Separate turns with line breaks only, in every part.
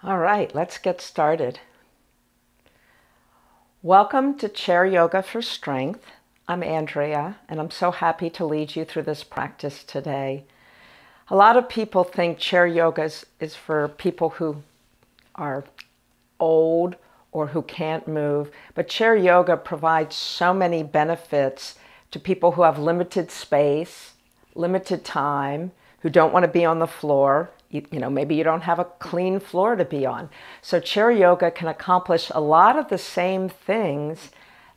All right, let's get started. Welcome to Chair Yoga for Strength. I'm Andrea, and I'm so happy to lead you through this practice today. A lot of people think chair yoga is for people who are old or who can't move, but chair yoga provides so many benefits to people who have limited space, limited time, who don't want to be on the floor. Maybe you don't have a clean floor to be on. So chair yoga can accomplish a lot of the same things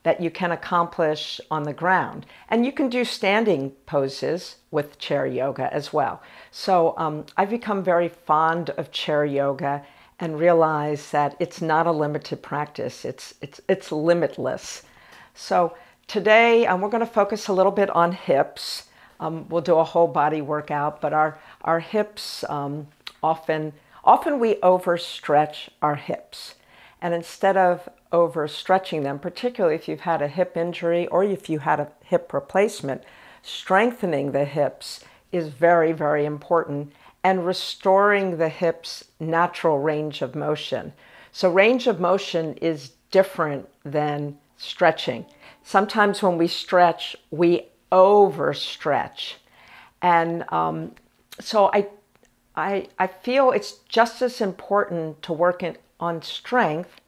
that you can accomplish on the ground. And you can do standing poses with chair yoga as well. So I've become very fond of chair yoga and realize that it's not a limited practice. It's limitless. So today we're going to focus a little bit on hips. We'll do a whole body workout, but our hips, often we overstretch our hips. And instead of overstretching them, particularly if you've had a hip injury or if you had a hip replacement, strengthening the hips is very, very important, and restoring the hips' natural range of motion. So range of motion is different than stretching. Sometimes when we stretch, we overstretch. And so I feel it's just as important to work on strength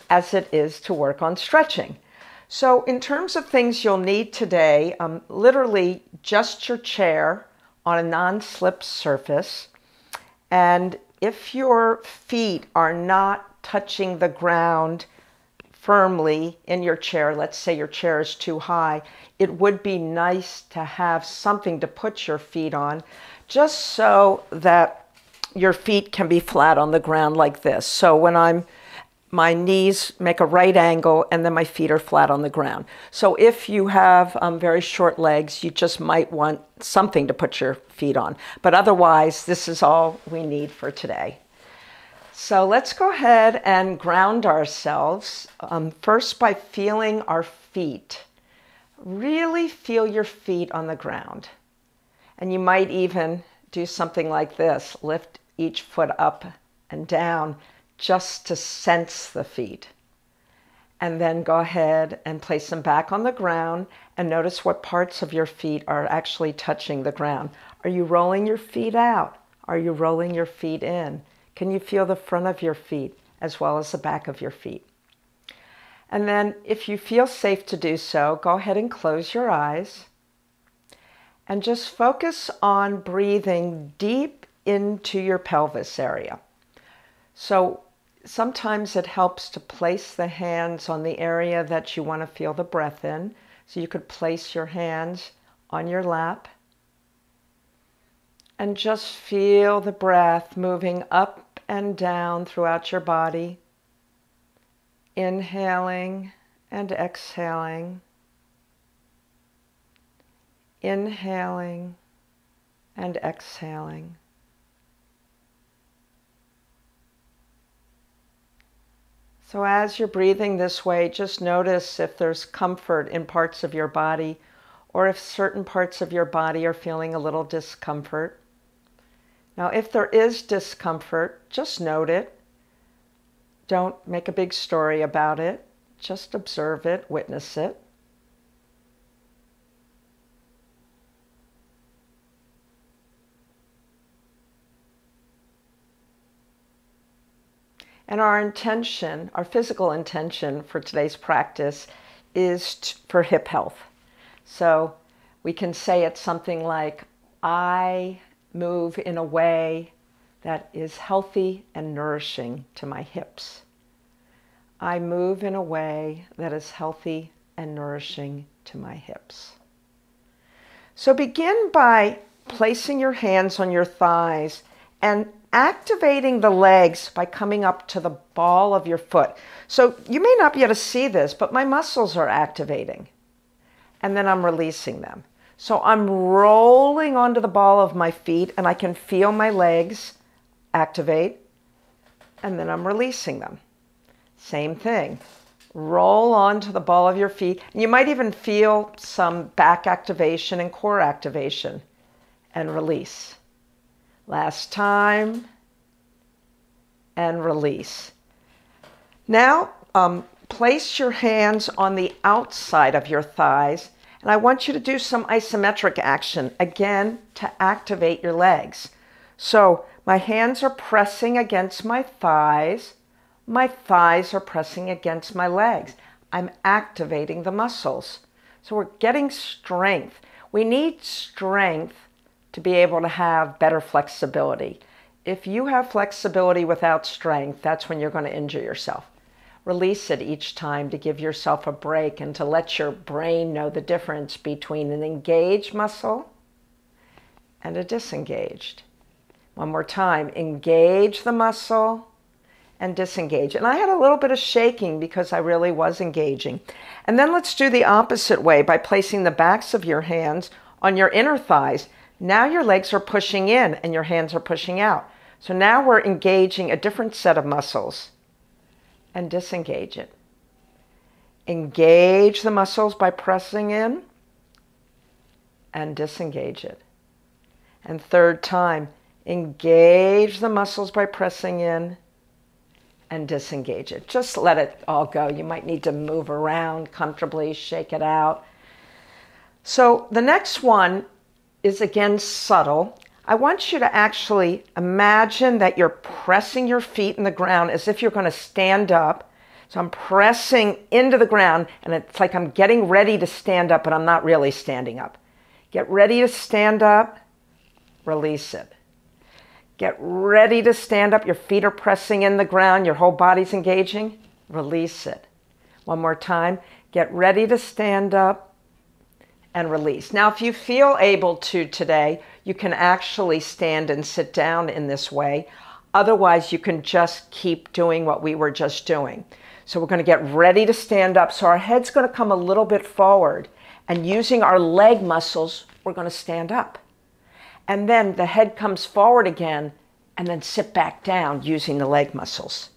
as it is to work on stretching. So in terms of things you'll need today, literally just your chair on a non-slip surface. And if your feet are not touching the ground firmly in your chair, let's say your chair is too high, it would be nice to have something to put your feet on, just so that your feet can be flat on the ground like this. So when my knees make a right angle and then my feet are flat on the ground. So if you have very short legs, you just might want something to put your feet on. But otherwise, this is all we need for today. So let's go ahead and ground ourselves, first by feeling our feet. Really feel your feet on the ground. And you might even do something like this. Lift each foot up and down just to sense the feet. And then go ahead and place them back on the ground and notice what parts of your feet are actually touching the ground. Are you rolling your feet out? Are you rolling your feet in? Can you feel the front of your feet as well as the back of your feet? And then if you feel safe to do so, go ahead and close your eyes and just focus on breathing deep into your pelvis area. So sometimes it helps to place the hands on the area that you want to feel the breath in. So you could place your hands on your lap and just feel the breath moving up and down throughout your body, inhaling and exhaling, inhaling and exhaling. So as you're breathing this way, just notice if there's comfort in parts of your body or if certain parts of your body are feeling a little discomfort. Now, if there is discomfort, just note it. Don't make a big story about it. Just observe it, witness it. And our intention, our physical intention for today's practice is for hip health. So we can say it's something like, I move in a way that is healthy and nourishing to my hips. I move in a way that is healthy and nourishing to my hips. So begin by placing your hands on your thighs and activating the legs by coming up to the ball of your foot. So you may not be able to see this, but my muscles are activating. And then I'm releasing them. So I'm rolling onto the ball of my feet and I can feel my legs activate. And then I'm releasing them. Same thing. Roll onto the ball of your feet. And you might even feel some back activation and core activation. And release. Last time. and release. Now, place your hands on the outside of your thighs, and I want you to do some isometric action, again, to activate your legs. So my hands are pressing against my thighs are pressing against my legs. I'm activating the muscles. So we're getting strength. We need strength to be able to have better flexibility. If you have flexibility without strength, that's when you're going to injure yourself. Release it each time to give yourself a break and to let your brain know the difference between an engaged muscle and a disengaged. One more time, engage the muscle and disengage. And I had a little bit of shaking because I really was engaging. And then let's do the opposite way by placing the backs of your hands on your inner thighs. Now your legs are pushing in and your hands are pushing out. So now we're engaging a different set of muscles. And disengage it. Engage the muscles by pressing in and disengage it. And third time, engage the muscles by pressing in and disengage it. Just let it all go. You might need to move around comfortably, shake it out. So the next one is again subtle. I want you to actually imagine that you're pressing your feet in the ground as if you're going to stand up. So I'm pressing into the ground and it's like I'm getting ready to stand up, but I'm not really standing up. Get ready to stand up, release it. Get ready to stand up. Your feet are pressing in the ground. Your whole body's engaging. Release it. One more time. Get ready to stand up and release. Now, if you feel able to today, you can actually stand and sit down in this way. Otherwise, you can just keep doing what we were just doing. So we're going to get ready to stand up. So our head's going to come a little bit forward. And using our leg muscles, we're going to stand up. And then the head comes forward again and then sit back down using the leg muscles.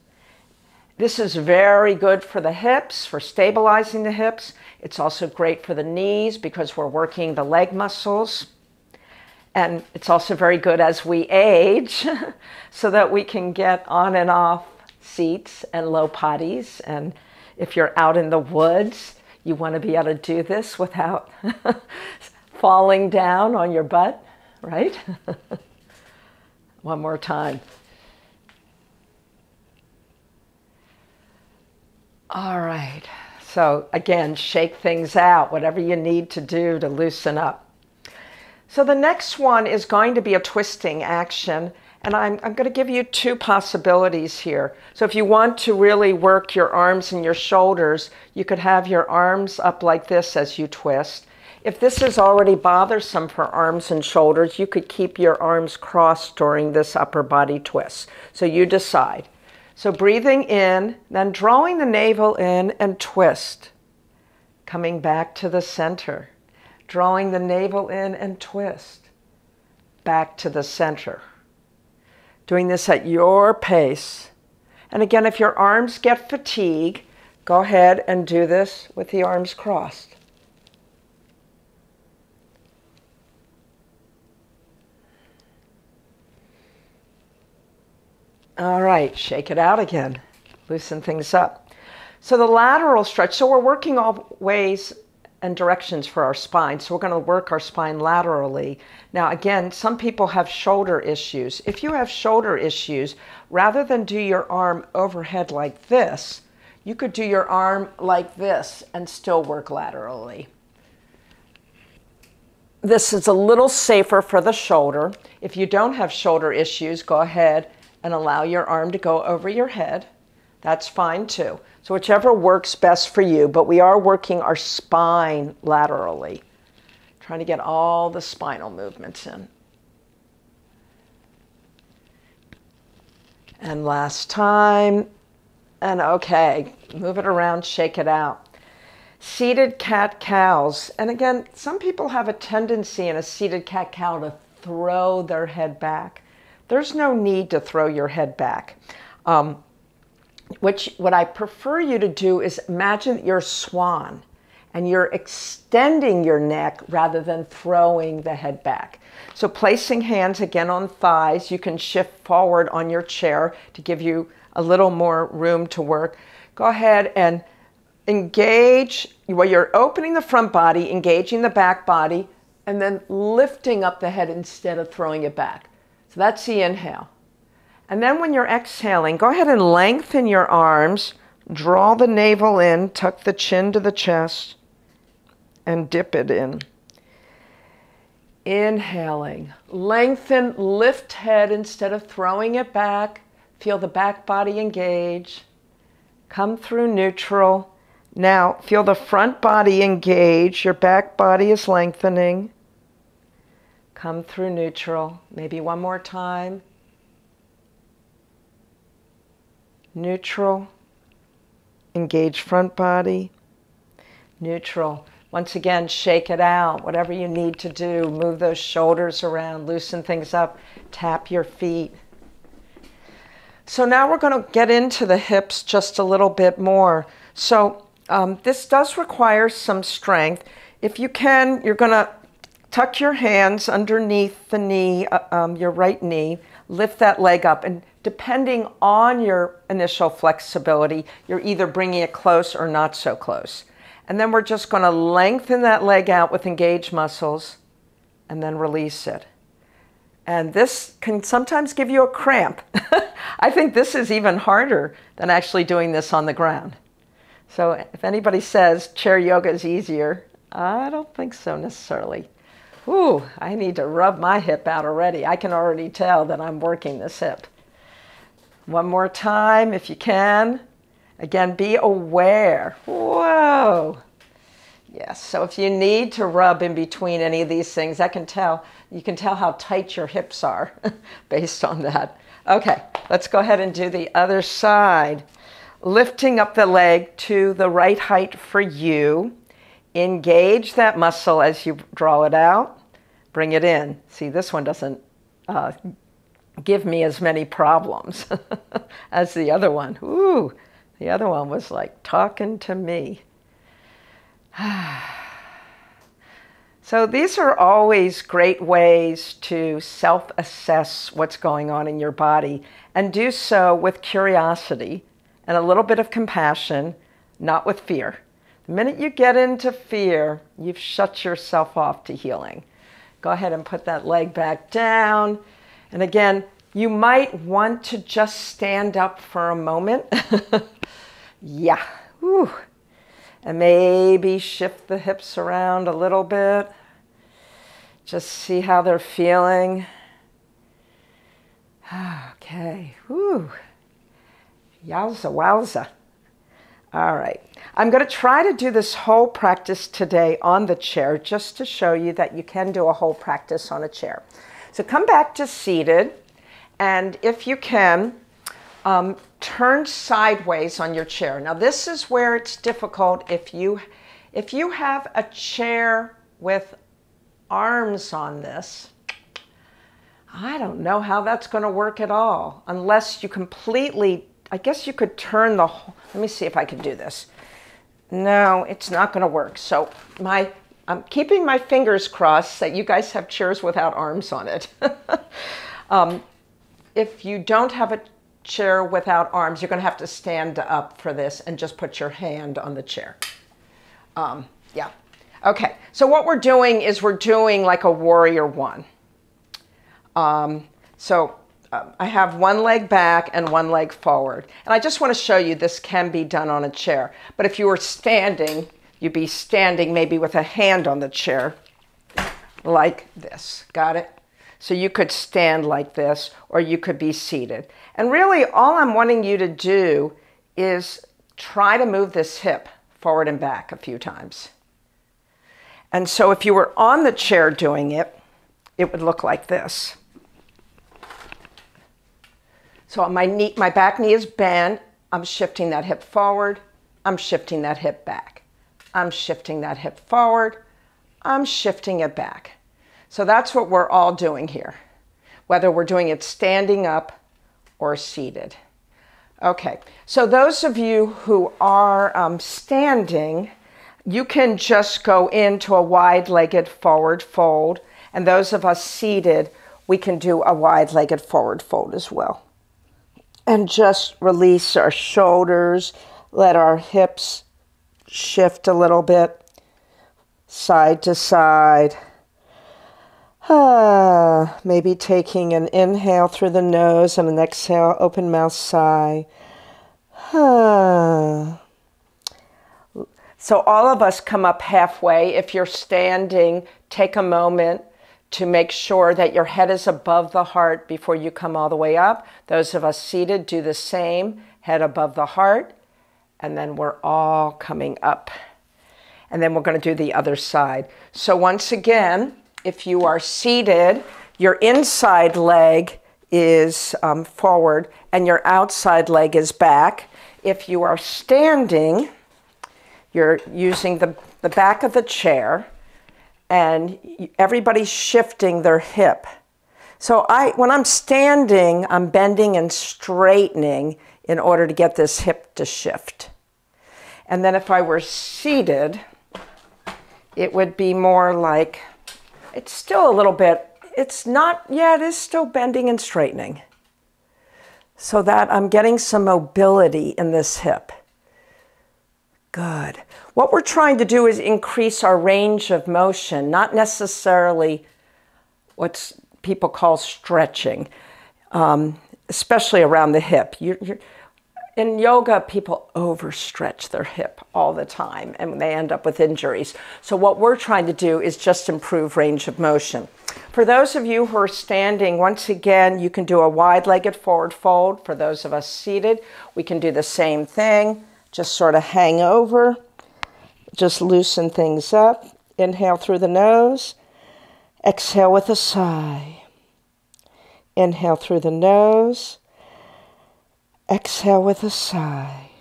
This is very good for the hips, for stabilizing the hips. It's also great for the knees because we're working the leg muscles. And it's also very good as we age so that we can get on and off seats and low potties. And if you're out in the woods, you want to be able to do this without falling down on your butt, right? One more time. All right. So again, shake things out, whatever you need to do to loosen up. So the next one is going to be a twisting action. And I'm going to give you two possibilities here. So if you want to really work your arms and your shoulders, you could have your arms up like this as you twist. If this is already bothersome for arms and shoulders, you could keep your arms crossed during this upper body twist. So you decide. So breathing in, then drawing the navel in and twist. Coming back to the center. Drawing the navel in and twist. Back to the center. Doing this at your pace. And again, if your arms get fatigued, go ahead and do this with the arms crossed. All right, shake it out again. Loosen things up. So the lateral stretch, so we're working all ways and directions for our spine. So we're going to work our spine laterally. Now again, some people have shoulder issues. If you have shoulder issues, rather than do your arm overhead like this, you could do your arm like this and still work laterally. This is a little safer for the shoulder. If you don't have shoulder issues, go ahead and allow your arm to go over your head. That's fine too. So whichever works best for you, but we are working our spine laterally, trying to get all the spinal movements in. And last time, and okay, move it around, shake it out. Seated cat-cows, and again, some people have a tendency in a seated cat-cow to throw their head back. There's no need to throw your head back. What I prefer you to do is imagine that you're a swan and you're extending your neck rather than throwing the head back. So placing hands again on thighs, you can shift forward on your chair to give you a little more room to work. Go ahead and engage, while you're opening the front body, engaging the back body, and then lifting up the head instead of throwing it back. So that's the inhale. And then when you're exhaling, go ahead and lengthen your arms, draw the navel in, tuck the chin to the chest, and dip it in. Inhaling, lengthen, lift head instead of throwing it back. Feel the back body engage. Come through neutral. Now feel the front body engage. Your back body is lengthening. Come through neutral. Maybe one more time. Neutral. Engage front body. Neutral. Once again, shake it out. Whatever you need to do. Move those shoulders around. Loosen things up. Tap your feet. So now we're going to get into the hips just a little bit more. So this does require some strength. If you can, you're going to tuck your hands underneath the knee, your right knee. Lift that leg up. And depending on your initial flexibility, you're either bringing it close or not so close. And then we're just going to lengthen that leg out with engaged muscles and then release it. And this can sometimes give you a cramp. I think this is even harder than actually doing this on the ground. So if anybody says chair yoga is easier, I don't think so necessarily. Ooh, I need to rub my hip out already. I can already tell that I'm working this hip. One more time if you can. Again, be aware. Whoa. Yes, so if you need to rub in between any of these things, you can tell how tight your hips are based on that. Okay, let's go ahead and do the other side. Lifting up the leg to the right height for you. Engage that muscle as you draw it out. Bring it in. See, this one doesn't give me as many problems as the other one. Ooh, the other one was like talking to me. So these are always great ways to self-assess what's going on in your body and do so with curiosity and a little bit of compassion, not with fear. The minute you get into fear, you've shut yourself off to healing. Go ahead and put that leg back down. And again, you might want to just stand up for a moment. Yeah. Whew. And maybe shift the hips around a little bit. Just see how they're feeling. Okay. Whew. Yowza, wowza. All right. I'm going to try to do this whole practice today on the chair just to show you that you can do a whole practice on a chair. So come back to seated, and if you can, turn sideways on your chair. Now this is where it's difficult if you have a chair with arms on this. I don't know how that's going to work at all unless you completely, I guess you could turn the whole, let me see if I can do this. No, it's not going to work. So I'm keeping my fingers crossed that you guys have chairs without arms on it. If you don't have a chair without arms, you're going to have to stand up for this and just put your hand on the chair. Yeah. Okay. So what we're doing is we're doing like a warrior one. I have one leg back and one leg forward. And I just want to show you this can be done on a chair. But if you were standing, you'd be standing maybe with a hand on the chair like this. Got it? So you could stand like this, or you could be seated. And really all I'm wanting you to do is try to move this hip forward and back a few times. And so if you were on the chair doing it, it would look like this. So my back knee is bent. I'm shifting that hip forward. I'm shifting that hip back. I'm shifting that hip forward. I'm shifting it back. So that's what we're all doing here, whether we're doing it standing up or seated. Okay, so those of you who are standing, You can just go into a wide-legged forward fold, and those of us seated, we can do a wide-legged forward fold as well. And just release our shoulders, let our hips shift a little bit, side to side. Maybe taking an inhale through the nose and an exhale, open mouth sigh. So all of us come up halfway. If you're standing, take a moment to make sure that your head is above the heart before you come all the way up. Those of us seated do the same, head above the heart, and then we're all coming up. And then we're going to do the other side. So once again, if you are seated, your inside leg is forward and your outside leg is back. If you are standing, you're using the back of the chair, and everybody's shifting their hip. So when I'm standing, I'm bending and straightening in order to get this hip to shift. And then if I were seated, it would be more like, it's still a little bit, it's not, yeah, it is still bending and straightening. So that I'm getting some mobility in this hip. Good. What we're trying to do is increase our range of motion, not necessarily what people call stretching, especially around the hip. In yoga, people overstretch their hip all the time, and they end up with injuries. So what we're trying to do is just improve range of motion. For those of you who are standing, once again, you can do a wide-legged forward fold. For those of us seated, we can do the same thing. Just sort of hang over, just loosen things up. Inhale through the nose, exhale with a sigh. Inhale through the nose, exhale with a sigh.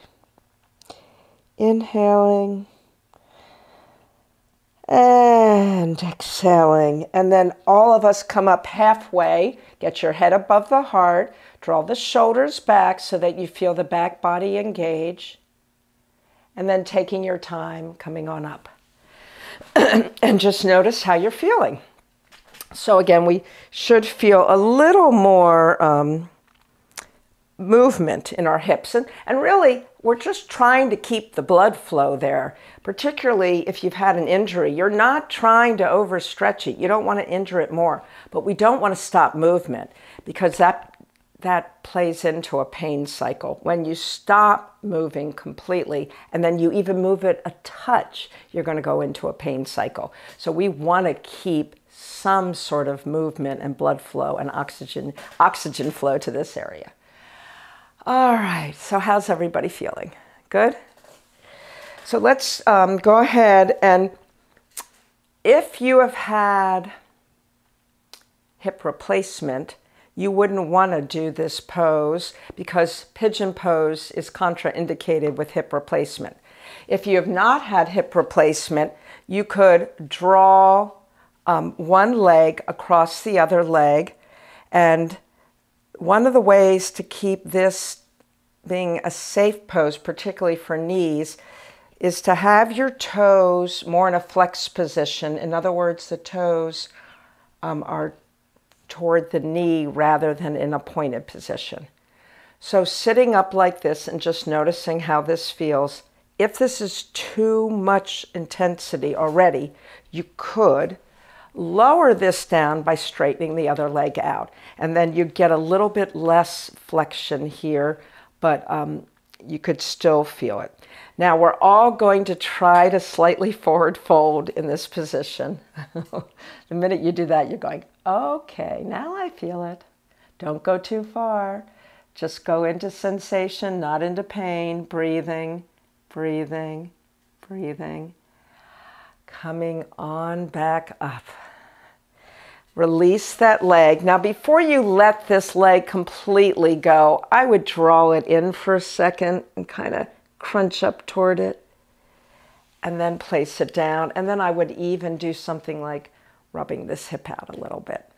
Inhaling and exhaling. And then all of us come up halfway. Get your head above the heart. Draw the shoulders back so that you feel the back body engage. And then taking your time, coming on up. And just notice how you're feeling. So again, we should feel a little more movement in our hips. And really, we're just trying to keep the blood flow there, particularly if you've had an injury. You're not trying to overstretch it. You don't want to injure it more. But we don't want to stop movement because that plays into a pain cycle. When you stop moving completely and then you even move it a touch, you're going to go into a pain cycle. So we want to keep some sort of movement and blood flow and oxygen flow to this area. All right, so how's everybody feeling? Good? So let's go ahead, and if you have had hip replacement, you wouldn't want to do this pose because pigeon pose is contraindicated with hip replacement. If you have not had hip replacement, you could draw one leg across the other leg. And one of the ways to keep this being a safe pose, particularly for knees, is to have your toes more in a flexed position. In other words, the toes are toward the knee rather than in a pointed position. So sitting up like this and just noticing how this feels. If this is too much intensity already, you could lower this down by straightening the other leg out. And then you get a little bit less flexion here, but you could still feel it. Now we're all going to try to slightly forward fold in this position. The minute you do that, you're going, okay, now I feel it. Don't go too far. Just go into sensation, not into pain. Breathing, breathing, breathing. Coming on back up. Release that leg. Now before you let this leg completely go, I would draw it in for a second and kind of crunch up toward it. And then place it down. And then I would even do something like rubbing this hip out a little bit.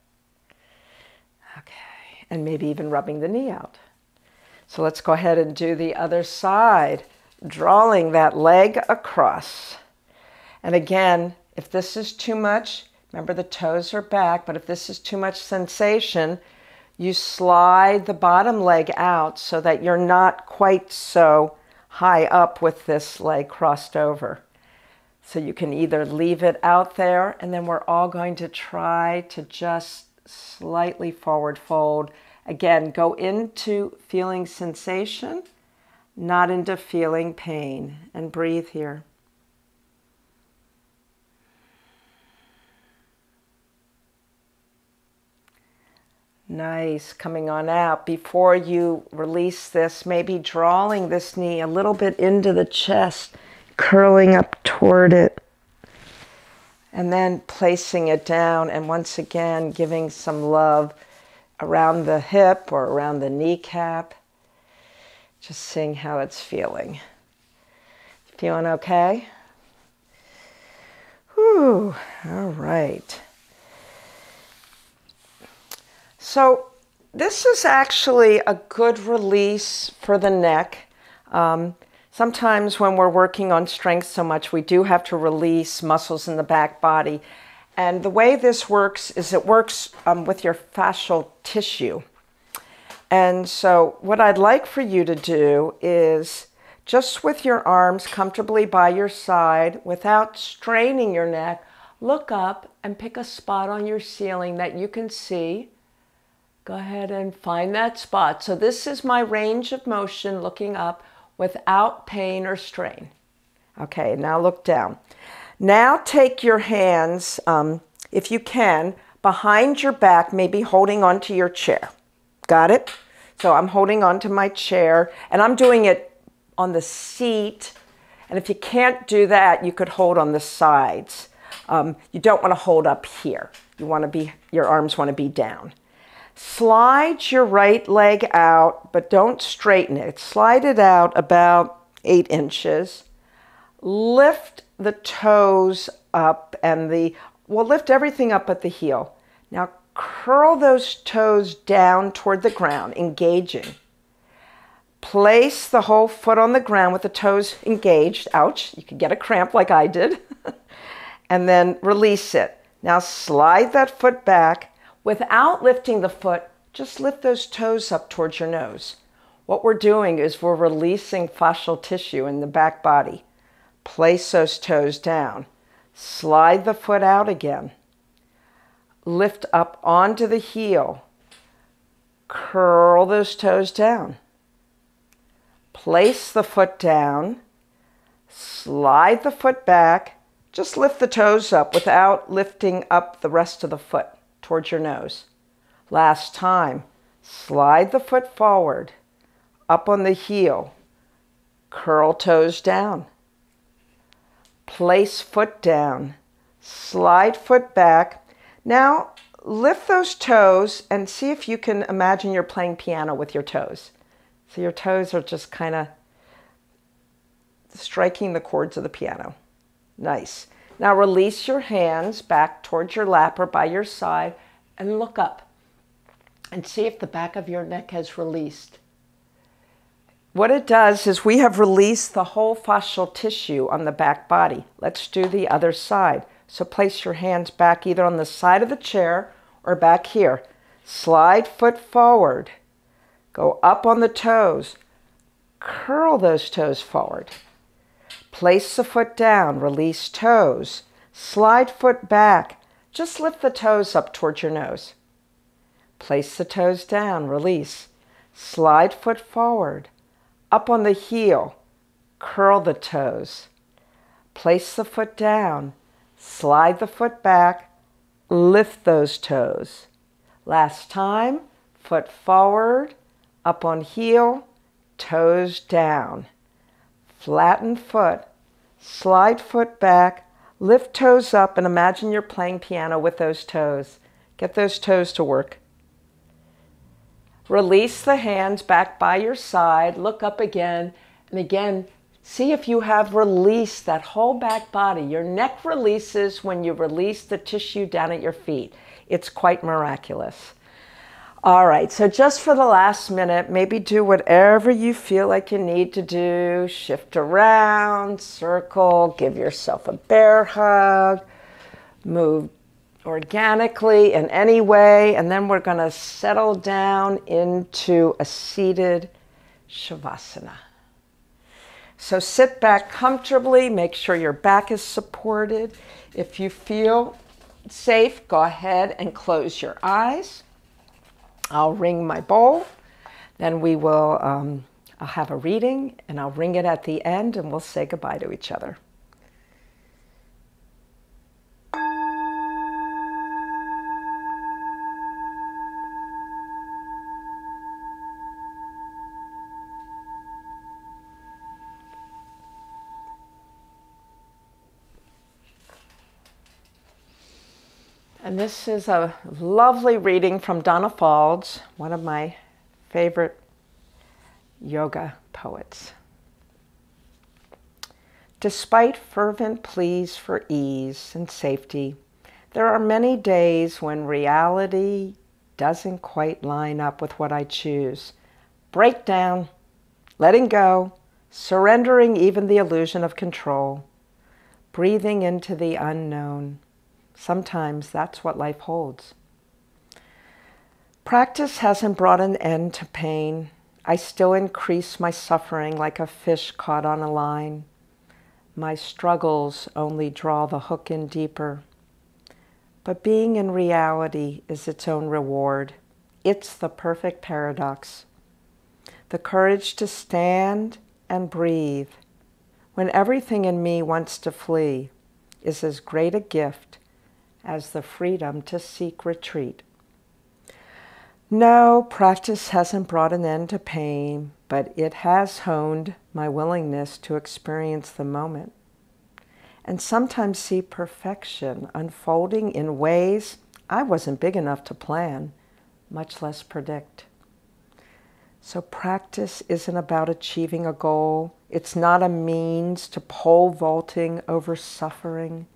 Okay, and maybe even rubbing the knee out. So let's go ahead and do the other side. Drawing that leg across. And again, if this is too much, remember the toes are back, but if this is too much sensation, you slide the bottom leg out so that you're not quite so high up with this leg crossed over. So you can either leave it out there, and then we're all going to try to just slightly forward fold. Again, go into feeling sensation, not into feeling pain, and breathe here. Nice, coming on out. Before you release this, maybe drawing this knee a little bit into the chest, curling up toward it, and then placing it down, and once again giving some love around the hip or around the kneecap. Just seeing how it's feeling. Feeling okay? Whew, all right. So this is actually a good release for the neck. Sometimes when we're working on strength so much, we do have to release muscles in the back body. And the way this works is it works with your fascial tissue. And so what I'd like for you to do is just with your arms comfortably by your side, without straining your neck, look up and pick a spot on your ceiling that you can see. Go ahead and find that spot. So this is my range of motion, looking up without pain or strain. Okay, now look down. Now take your hands, if you can, behind your back, maybe holding onto your chair. Got it? So I'm holding onto my chair, and I'm doing it on the seat. And if you can't do that, you could hold on the sides. You don't want to hold up here. Your arms want to be down. Slide your right leg out, but don't straighten it. Slide it out about 8 inches. Lift the toes up and lift everything up at the heel. Now curl those toes down toward the ground, engaging. Place the whole foot on the ground with the toes engaged. Ouch, you could get a cramp like I did. And then release it. Now slide that foot back. Without lifting the foot, just lift those toes up towards your nose. What we're doing is we're releasing fascial tissue in the back body. Place those toes down. Slide the foot out again. Lift up onto the heel. Curl those toes down. Place the foot down. Slide the foot back. Just lift the toes up without lifting up the rest of the foot towards your nose. Last time, slide the foot forward, up on the heel, curl toes down, place foot down, slide foot back. Now lift those toes and see if you can imagine you're playing piano with your toes. So your toes are just kind of striking the chords of the piano. Nice. Now release your hands back towards your lap or by your side and look up and see if the back of your neck has released. What it does is we have released the whole fascial tissue on the back body. Let's do the other side. So place your hands back either on the side of the chair or back here. Slide foot forward. Go up on the toes. Curl those toes forward. Place the foot down, release toes, slide foot back, just lift the toes up towards your nose. Place the toes down, release, slide foot forward, up on the heel, curl the toes. Place the foot down, slide the foot back, lift those toes. Last time, foot forward, up on heel, toes down. Flatten foot, slide foot back, lift toes up, and imagine you're playing piano with those toes. Get those toes to work. Release the hands back by your side, look up again, and again, see if you have released that whole back body. Your neck releases when you release the tissue down at your feet. It's quite miraculous. All right, so just for the last minute, maybe do whatever you feel like you need to do. Shift around, circle, give yourself a bear hug, move organically in any way, and then we're going to settle down into a seated Shavasana. So sit back comfortably, make sure your back is supported. If you feel safe, go ahead and close your eyes. I'll ring my bowl, then we will, I'll have a reading, and I'll ring it at the end, and we'll say goodbye to each other. And this is a lovely reading from Donna Faulds, one of my favorite yoga poets. Despite fervent pleas for ease and safety, there are many days when reality doesn't quite line up with what I choose. Breakdown, letting go, surrendering even the illusion of control, breathing into the unknown. Sometimes that's what life holds. Practice hasn't brought an end to pain. I still increase my suffering like a fish caught on a line. My struggles only draw the hook in deeper. But being in reality is its own reward. It's the perfect paradox. The courage to stand and breathe when everything in me wants to flee is as great a gift as the freedom to seek retreat. No, practice hasn't brought an end to pain, but it has honed my willingness to experience the moment and sometimes see perfection unfolding in ways I wasn't big enough to plan, much less predict. So practice isn't about achieving a goal. It's not a means to pole vaulting over suffering.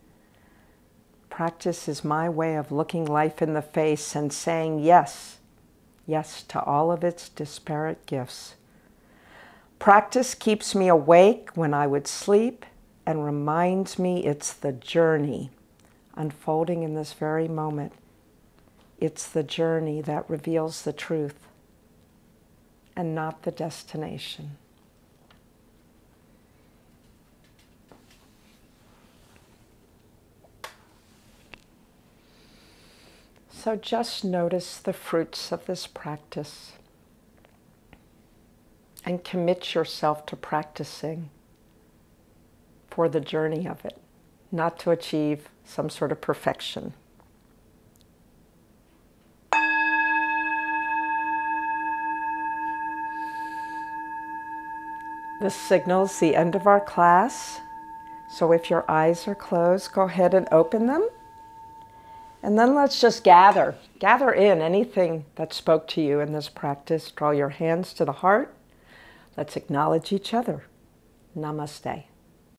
Practice is my way of looking life in the face and saying yes, yes to all of its disparate gifts. Practice keeps me awake when I would sleep and reminds me it's the journey unfolding in this very moment. It's the journey that reveals the truth and not the destination. So just notice the fruits of this practice and commit yourself to practicing for the journey of it, not to achieve some sort of perfection. This signals the end of our class. So if your eyes are closed, go ahead and open them. And then let's just gather in anything that spoke to you in this practice. Draw your hands to the heart. Let's acknowledge each other. Namaste.